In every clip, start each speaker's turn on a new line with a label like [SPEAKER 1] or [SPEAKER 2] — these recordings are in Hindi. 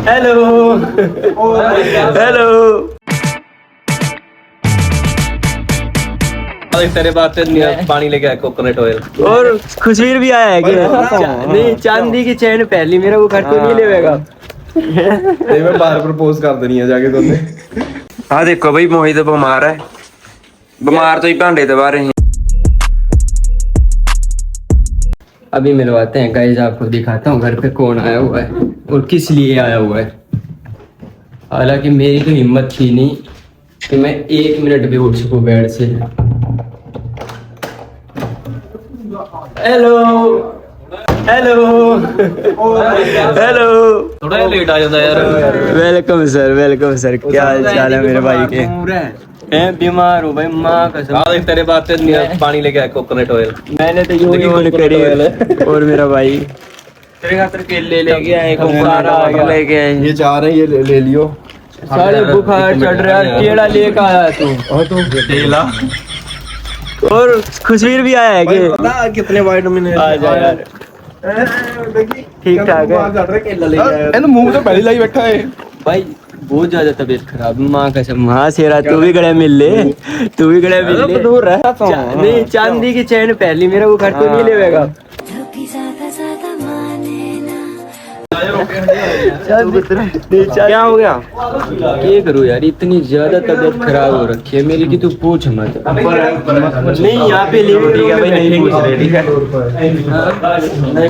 [SPEAKER 1] Hello hello.
[SPEAKER 2] तेरे बात पानी लेके आया कोकोनट ऑयल
[SPEAKER 1] और खुशवीर भी आया है क्या? नहीं, चांदी की चैन पहली मेरा वो खर्च नहीं लेगा।
[SPEAKER 3] मैं बाहर प्रपोज कर देनी है जाके तुमने।
[SPEAKER 4] हाँ देखो भाई मोहित बीमार है, बीमार तो ही भांडे दबा रहे हैं।
[SPEAKER 1] अभी मिलवाते हैं गाइस, आपको दिखाता हूँ घर पे कौन आया हुआ है और किस लिए आया हुआ है। हालांकि मेरी तो हिम्मत थी नहीं कि मैं 1 मिनट भी उठ सकूं बेड से। Hello hello hello.
[SPEAKER 2] थोड़ा लेट आ जाता यार।
[SPEAKER 1] Welcome sir, welcome sir. क्या हाल चाल है मेरे भाई के? हैं बीमार हूँ भाई, माँ कसम।
[SPEAKER 2] तेरे बात पानी लेके आया कोकोनट ऑयल।
[SPEAKER 1] मैंने तो यूं ऑन करी और मेरा भाई तेरे खातर केले लेके आए, सारा लेके आए।
[SPEAKER 3] ये चाह रहे हैं, ये ले लियो।
[SPEAKER 1] सारे बुखार चढ़ रहा है, केला लेके आया तू।
[SPEAKER 3] और तू केला
[SPEAKER 1] और खुशवीर भी आया है कि
[SPEAKER 3] पता कितने विटामिन
[SPEAKER 1] आ जा यार। ठीक ठाक है।
[SPEAKER 3] केला लेके आया। ਇਹਨੂੰ ਮੂੰਹ ਤੇ ਪਹਿਲੀ ਲਾਈ ਬੈਠਾ ਹੈ
[SPEAKER 1] भाई बहुत ज्यादा तबीयत खराब, माँ कसम। हाँ शेरा, तू भी गले मिल ले, तू भी गले मिल ले।
[SPEAKER 3] दूर रहा तो
[SPEAKER 1] नहीं, चांदी की चैन पहली मेरा वो खर्च नहीं लेगा।
[SPEAKER 3] क्या हो गया?
[SPEAKER 1] क्या करूँ यार, इतनी ज्यादा तबीयत खराब हो रखी है मेरी कि तू पूछ मत। नहीं यहाँ पे ले, ठीक है भाई, नहीं पूछ रहे, ठीक है।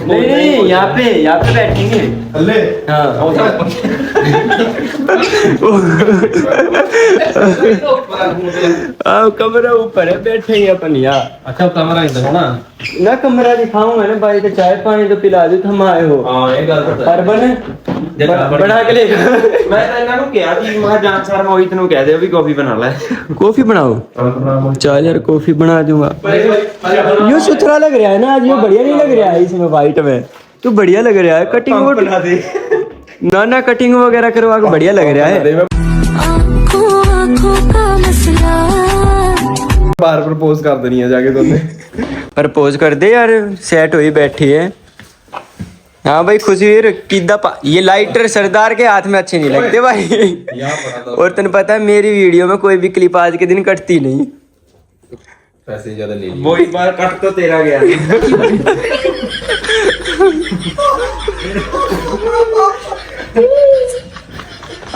[SPEAKER 1] नहीं यहाँ पे बैठेंगे। हाँ कमरा ऊपर है, बैठेंगे अपन यहाँ।
[SPEAKER 2] अच्छा कमरा इधर ना
[SPEAKER 1] ना कमरा दिखाऊंगा ना भाई, तो चाय पानी तो पिला दे, हम आए हो। बना के ले।
[SPEAKER 4] मैं तो ਇਹਨਾਂ ਨੂੰ ਕਿਹਾ ਸੀ ਮੈਂ ਜਾਨ ਸਰ ਮੋਹਿਤ ਨੂੰ ਕਹਿ ਦਿਓ ਵੀ ਕਾਫੀ ਬਣਾ ਲੈ।
[SPEAKER 1] कॉफी बनाओ? चल यार कॉफी बना दूंगा। ये सुथरा लग रहा है ना आज, ये बढ़िया नहीं लग रहा है इसमें व्हाइट में। तो बढ़िया लग रहा है, कटिंग बना दे ना कटिंग वगैरह करवा के बढ़िया लग रहा है।
[SPEAKER 3] बाहर प्रपोज कर देनी है जाके तुमने।
[SPEAKER 1] प्रपोज कर दे यार, सेट हुई बैठी है। हाँ भाई खुशवीर किदा ये लाइटर सरदार के हाथ में अच्छे नहीं लगते भाई। और तेन पता है मेरी वीडियो में कोई भी क्लिप आज के दिन कटती नहीं।
[SPEAKER 3] पैसे ज्यादा ले लिए।
[SPEAKER 4] वो एक बार कट तो तेरा गया।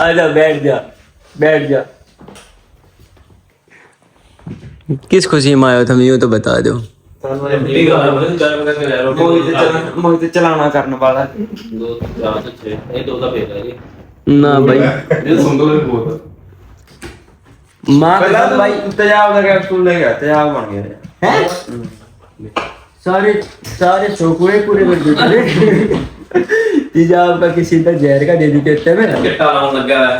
[SPEAKER 1] आजा बैठ जा, बैठ जा। किस खुशी में आयो तुम, यूं तो बता दो।
[SPEAKER 4] मोहित चलाना करने वाला
[SPEAKER 1] ना भाई माँ कसम भाई,
[SPEAKER 4] तेजाब लगा स्कूल ले गया, तेजाब बन गया
[SPEAKER 1] हैं? सारे चौकुड़े पूरे कर देते। तेजाब का किसी का जहर का दे दी कहते हैं।
[SPEAKER 2] चिट्टा लाउन लगा है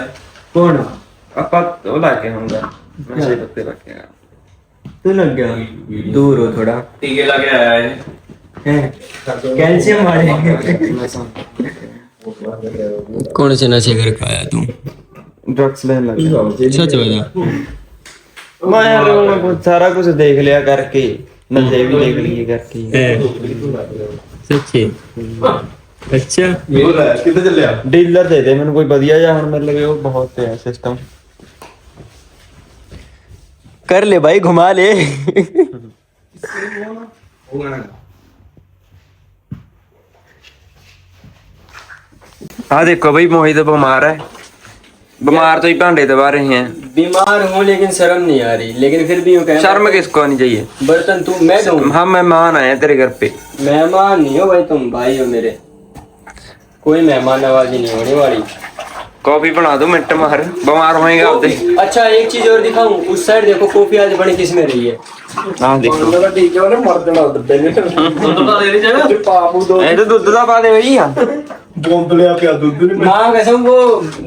[SPEAKER 1] कौन?
[SPEAKER 4] ਆਪਾਂ ਉਹ ਲਾ ਕੇ ਆਉਂਗਾ ਨਸ਼ੇ ਪੱਤੇ ਲਾ ਕੇ ਆ
[SPEAKER 1] तू लग गया, दूर हो थोड़ा।
[SPEAKER 2] टीके लगे आया है
[SPEAKER 1] कैल्शियम वाले। कौन से नशे करके आया तू?
[SPEAKER 4] ड्रग्स लेने लग गया।
[SPEAKER 1] सच बता।
[SPEAKER 4] मैं यार कुछ सारा कुछ देख लिया करके, नशे भी देख लिए करके।
[SPEAKER 1] सच्ची? अच्छा
[SPEAKER 3] कितने चले आप?
[SPEAKER 4] डीलर दे दे मैंने कोई बढ़िया जा, ਹੁਣ ਮੇਰੇ ਲਗੇ ਉਹ ਬਹੁਤ ਹੈ ਸਿਸਟਮ।
[SPEAKER 1] कर ले भाई, घुमा ले।
[SPEAKER 4] हाँ देखो भाई मोहित बीमार है, बीमार तो ही भांडे दबा रहे हैं।
[SPEAKER 1] बीमार हूँ लेकिन शर्म नहीं आ रही, लेकिन फिर भी यूं कह,
[SPEAKER 4] शर्म किसको नहीं चाहिए?
[SPEAKER 1] बर्तन तू मैं दूं?
[SPEAKER 4] हम मेहमान आए हैं तेरे घर पे।
[SPEAKER 1] मेहमान नहीं हो भाई, तुम भाई हो मेरे, कोई मेहमान नवाजी नहीं होने वाली।
[SPEAKER 4] कॉफी बना दो मिनट मार, बीमार होएगा आप दे।
[SPEAKER 1] अच्छा एक चीज और दिखाऊं, उस साइड देखो कॉफी आज बनी किस में रही है।
[SPEAKER 4] हाँ देखो
[SPEAKER 3] मेरा ठीक है, उन्हें मर देना उधर देने।
[SPEAKER 2] दूध तो दे दी जगह
[SPEAKER 3] पापू दो
[SPEAKER 4] ये तो दूध दा पा दे भैया।
[SPEAKER 3] बोतले आप क्या दूध नहीं।
[SPEAKER 1] माँ कसम वो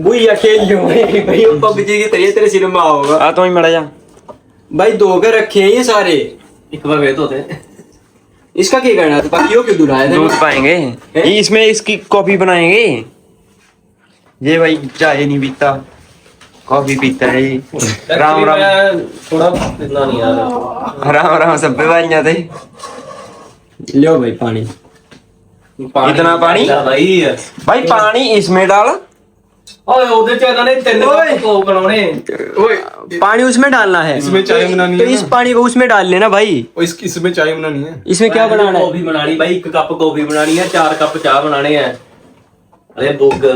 [SPEAKER 1] बुढ़िया खेल रही हूँ भाई, वो पबजी की तरह तेरे सिर में आओगा।
[SPEAKER 4] आ तो ही मरा जा
[SPEAKER 1] भाई धो के रखे हैं ये सारे,
[SPEAKER 2] एक बार वेट होते हैं।
[SPEAKER 1] इसका क्या करना था, बाकी क्यों दुलाया था?
[SPEAKER 4] दूध पाएंगे इसमें, इसकी कॉफी बनाएंगे। ये भाई चाय नहीं पीता, कॉफी पीता है ये। राम राम
[SPEAKER 2] थोड़ा इतना नहीं यार,
[SPEAKER 4] राम राम सब पे भाई जाते।
[SPEAKER 1] लो भाई पानी।
[SPEAKER 4] इतना पानी
[SPEAKER 2] भाई
[SPEAKER 4] भाई पानी इसमें डाल,
[SPEAKER 2] ओए ਉਹਦੇ ਚ ਇਹਨਾਂ ਨੇ 3 ਕੱਪ ਕੋਕ ਬਣਾਉਣੇ
[SPEAKER 3] ओए
[SPEAKER 1] पानी उसमें डालना है
[SPEAKER 3] इसमें चाय बनानी
[SPEAKER 1] तो
[SPEAKER 3] है
[SPEAKER 1] इस
[SPEAKER 3] ना?
[SPEAKER 1] पानी को उसमें डाल लेना भाई।
[SPEAKER 3] ओ इसमें चाय बनानी है।
[SPEAKER 1] इसमें क्या बनाना है?
[SPEAKER 2] कॉफी बनानी भाई 1 ਕੱਪ कॉफी बनानी है 4 ਕੱਪ ਚਾਹ बनाने हैं अरे बुग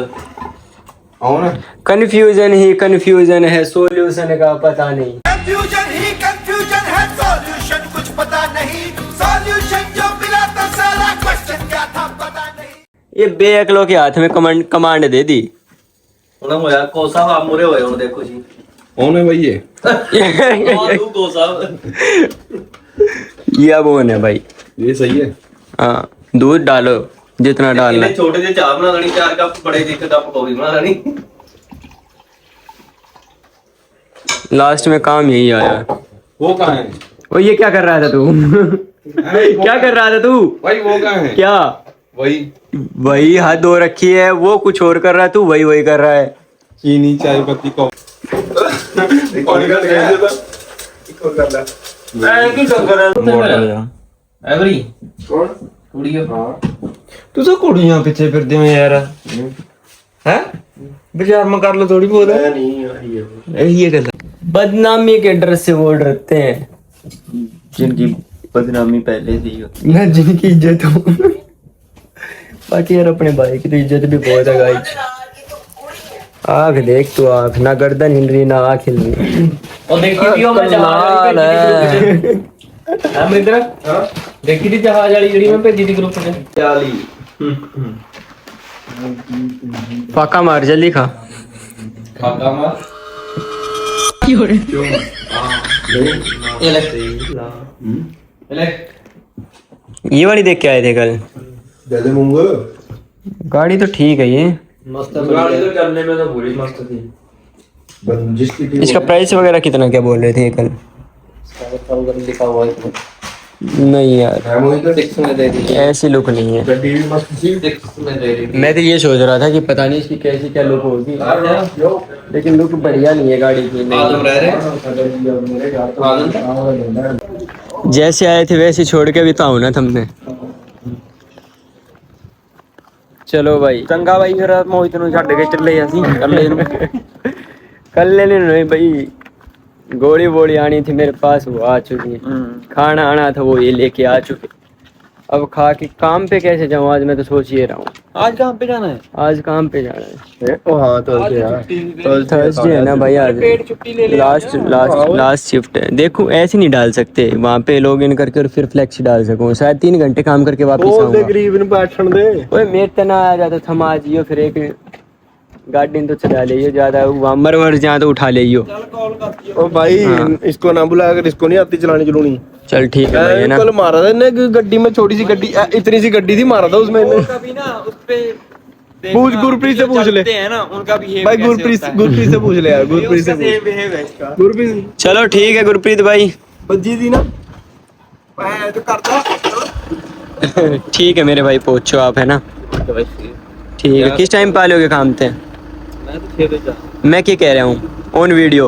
[SPEAKER 3] आओ ना।
[SPEAKER 1] कंफ्यूजन ही कंफ्यूजन है, सॉल्यूशन का पता नहीं।
[SPEAKER 5] कंफ्यूजन ही कंफ्यूजन है, सॉल्यूशन कुछ पता नहीं, सॉल्यूशन जो मिला तो सारा क्वेश्चन क्या था पता नहीं।
[SPEAKER 1] ये बेअकलों के हाथ में कमांड दे दी।
[SPEAKER 2] ਹੁਣ ਹੋਇਆ ਕੋਸਾ ਆ ਮੂਰੇ ਹੋਏ ਹੁਣ ਦੇਖੋ ਜੀ
[SPEAKER 3] कौन है भाई ये?
[SPEAKER 2] ਤੂੰ ਕੋਸਾ
[SPEAKER 1] ये अब on है भाई।
[SPEAKER 3] ये सही है।
[SPEAKER 1] हाँ दूध डालो जितना डालना
[SPEAKER 2] ਇਹਨੇ
[SPEAKER 1] है।
[SPEAKER 2] ਛੋਟੇ ਜਿਹੇ ਚਾਹ ਬਣਾ ਲੈਣੀ 4 ਕੱਪ ਬੜੇ ਜਿਹੇ 1 ਕੱਪ ਕੌਫੀ ਬਣਾ ਲੈਣੀ
[SPEAKER 1] लास्ट में काम यही आया।
[SPEAKER 3] वो कहाँ है?
[SPEAKER 1] ओ ये क्या कर रहा था तू? क्या कर रहा था तू?
[SPEAKER 3] भाई वो कहाँ है?
[SPEAKER 1] क्या
[SPEAKER 3] वही
[SPEAKER 1] वही हाथ धो रखी है, वो कुछ और कर रहा है, तू वही वही कर रहा है।
[SPEAKER 3] चीनी चाय पत्ती कॉफी। और कर गया था। एक और कर ला।
[SPEAKER 2] ਐ ਕੀ ਚੱਕਰ ਹੈ ਐਵਰੀ
[SPEAKER 3] कौन?
[SPEAKER 2] ਕੁੜੀਓ
[SPEAKER 4] ਤੂੰ ਤਾਂ ਕੁੜੀਆਂ ਪਿੱਛੇ ਫਿਰਦੇ ਹੋ ਯਾਰ ਹੈ ਬਜ਼ਾਰ ਕਰ ਲੋ ਥੋੜੀ ਬਹੁਤ ਇਹੀ ਹੈ ਗੱਲ
[SPEAKER 1] बदनामी के डर से वो डरते हैं
[SPEAKER 4] जिनकी बदनामी पहले थी
[SPEAKER 1] ना जिनकी इज्जत हो। बाकी यार अपने भाई की तो इज्जत भी बहुत है गाइस। आँख देख तू, आँख ना गर्दन हिल रही ना आँख हिल रही।
[SPEAKER 2] ਉਹ ਦੇਖੀ ਤੀ ਉਹ ਮੈਂ
[SPEAKER 1] कमाल है।
[SPEAKER 2] ਅਮਰਿੰਦਰ ਦੇਖੀ ਤੀ ਜਹਾਜ਼ ਵਾਲੀ ਜਿਹੜੀ ਮੈਂ ਭੇਜੀ ਤੀ ਗਰੁੱਪ 'ਚ
[SPEAKER 4] 40
[SPEAKER 1] फाका मार जल्दी खा।
[SPEAKER 3] खाका मार।
[SPEAKER 2] ਇਹ ਲੈ ਇਹ ਲੈ
[SPEAKER 1] ये वाली देख के आए थे कल।
[SPEAKER 3] दे दे मूंग।
[SPEAKER 1] गाड़ी तो ठीक है ये।
[SPEAKER 2] ਮਸਤ
[SPEAKER 4] गाड़ी तो चलने में तो पूरी मस्त थी
[SPEAKER 3] बंदिश की थी।
[SPEAKER 1] इसका प्राइस वगैरह कितना क्या बोल रहे थे ये कल?
[SPEAKER 2] लिखा हुआ है
[SPEAKER 1] नहीं यार
[SPEAKER 3] है मोहित?
[SPEAKER 2] 6 में दे दीजिए
[SPEAKER 1] ऐसी लुक नहीं है।
[SPEAKER 3] गड्डी भी मस्त थी।
[SPEAKER 2] 6 में दे दीजिए
[SPEAKER 1] मैं तो ये सोच रहा था कि पता नहीं इसकी कैसी क्या लुक होगी, लेकिन लुक बढ़िया नहीं है गाड़ी की।
[SPEAKER 2] आलम रह रहे
[SPEAKER 1] जैसे आए थे वैसे छोड़ के भी तो आओ ना तुमने। चलो भाई
[SPEAKER 4] ਚੰਗਾ ਬਾਈ ਫਿਰ ਮੋਹਿਤ ਨੂੰ ਛੱਡ ਕੇ ਚੱਲੇ ਅਸੀਂ ਇਕੱਲੇ ਨੂੰ
[SPEAKER 1] कल लेने नहीं भाई, गोली वोली आनी थी मेरे पास, वो आ चुकी है। खाना आना था वो ये लेके आ चुके। अब खा के काम पे कैसे जाऊँ आज, मैं तो सोच ही रहा हूँ
[SPEAKER 4] आज कहाँ पे जाना है
[SPEAKER 1] आज काम पे जाना है।
[SPEAKER 3] ओ हाँ तो
[SPEAKER 1] थर्सडे है ना भाई आज, लास्ट शिफ्ट है। देखो ऐसे नहीं डाल सकते, वहाँ पे लॉग इन करके और फिर फ्लेक्स डाल सकूँ। शायद 3 घंटे काम करके वापस आऊँगा।
[SPEAKER 3] गरीब ने बैठन दे।
[SPEAKER 1] ओए मेरे तना आ जाता थमा जियो, फिर एक गाड़ी तो चला लियो, ज्यादा वहाँ मर जहाँ तो उठा लियो।
[SPEAKER 3] ओ भाई
[SPEAKER 1] हाँ।
[SPEAKER 3] इसको ना बुला कर, इसको नहीं आती चलानी चलूनी।
[SPEAKER 1] चल ठीक है भाई है ना।
[SPEAKER 3] कल मारा था इन्हें गड्डी में, छोटी सी गड्डी इतनी सी गड्डी थी, मारा था उसमें इन्हें।
[SPEAKER 4] कभी ना उस पे
[SPEAKER 3] पूछ गुरप्रीत से पूछ ले
[SPEAKER 4] है ना उनका भी
[SPEAKER 3] भाई, गुरप्रीत से पूछ ले यार, गुरप्रीत से पूछ। गुरप्रीत
[SPEAKER 1] चलो ठीक है गुरप्रीत भाई।
[SPEAKER 3] बज्जी थी ना मैं तो करता।
[SPEAKER 1] ठीक है मेरे भाई, पहुंचो आप है ना। ठीक है, किस टाइम पे आ लोगे काम थे?
[SPEAKER 2] मैं तो 6 बजे
[SPEAKER 1] मैं क्या कह रहा हूँ ऑन वीडियो,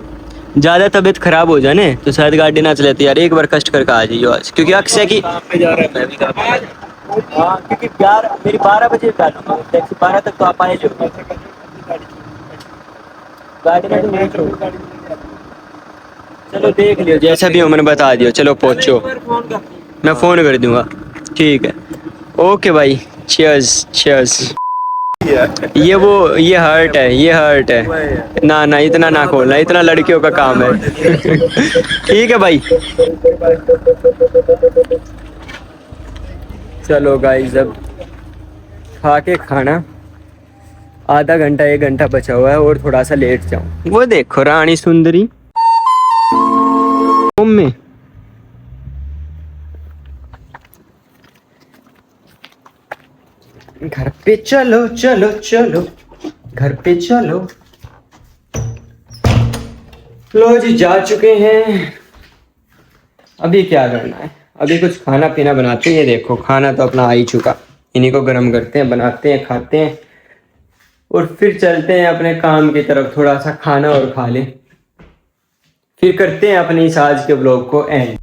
[SPEAKER 1] ज्यादा तबीयत खराब हो जाए ना तो शायद गाड़ी ना चलेती यार। एक बार कष्ट करके आ जाइयो आज, क्योंकि अक्षय की
[SPEAKER 2] पे जा रहा है मैं भी काम
[SPEAKER 1] हाँ, क्योंकि मेरी 12 बजे टैक्सी 12 तक तो आप आए जो गाड़ी में तो नहीं छोड़। चलो देख लियो जैसा भी हो, मैंने बता दियो। चलो पहुंचो, मैं फोन कर दूंगा। ठीक है ओके भाई, चीयर्स चीयर्स। ये हर्ट है, ये हर्ट है ना ना, इतना ना खोलना, इतना लड़कियों का काम है। ठीक है भाई। चलो गाइस अब खा के खाना, आधा घंटा 1 घंटा बचा हुआ है और थोड़ा सा लेट जाऊं। वो देखो रानी सुंदरी में घर पे चलो चलो चलो, घर पे चलो। लो जी जा चुके हैं, अभी क्या करना है? अभी कुछ खाना पीना बनाते हैं। ये देखो खाना तो अपना आ ही चुका, इन्हीं को गर्म करते हैं, बनाते हैं, खाते हैं और फिर चलते हैं अपने काम की तरफ। थोड़ा सा खाना और खा लें, फिर करते हैं अपने इस आज के ब्लॉग को एंड।